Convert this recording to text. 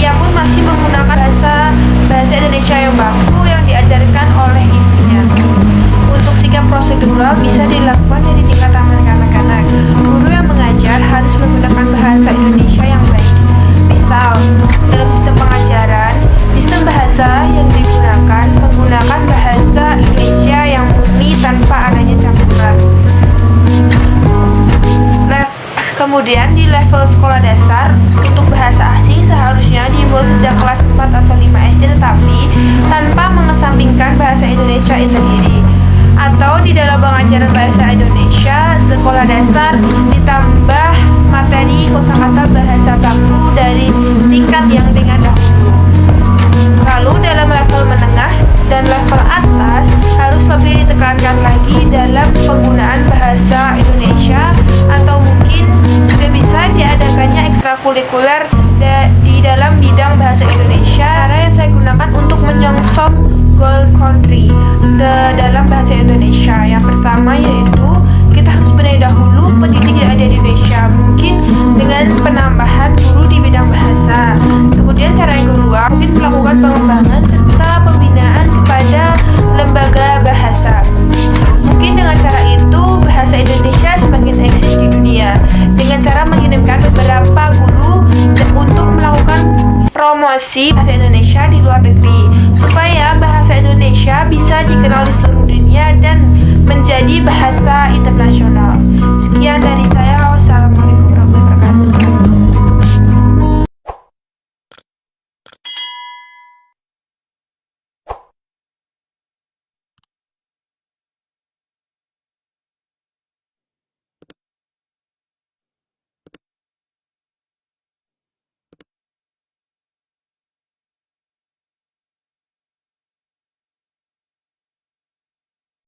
ia pun masih menggunakan bahasa Indonesia yang baku yang diajarkan oleh ibunya. Untuk sikap prosedural bisa dilakukan dari tingkat taman kanak-kanak. Guru yang mengajar harus menggunakan bahasa Indonesia yang baik. Misal, dalam sistem pengajaran, sistem bahasa yang digunakan menggunakan bahasa Indonesia yang murni tanpa adanya campuran. Kemudian di level sekolah dasar, untuk bahasa asing seharusnya dimulai sejak kelas 4 atau 5 SD tetapi tanpa mengesampingkan bahasa Indonesia itu sendiri. Atau di dalam pengajaran bahasa Indonesia, sekolah dasar ditambah materi kosakata bahasa baku dari tingkat yang dengan dahulu. Lalu dalam level menengah dan level atas harus lebih ditekankan lagi dalam penggunaan bahasa Indonesia, atau mungkin juga bisa diadakannya ekstrakurikuler di dalam bidang bahasa Indonesia. Cara yang saya gunakan untuk menyongsong goal country ke dalam bahasa Indonesia, yang pertama yaitu kita harus benahi dahulu pendidik yang ada di Indonesia, mungkin dengan penambahan guru di bidang bahasa. Kemudian cara yang kedua, mungkin melakukan pengembangan serta pembinaan kepada lembaga bahasa. Mungkin dengan cara itu bahasa Indonesia semakin eksis di dunia, dengan cara mengirimkan beberapa guru untuk melakukan promosi bahasa Indonesia di luar negeri, supaya bahasa Indonesia bisa dikenal di seluruh dunia dan menjadi bahasa internasional.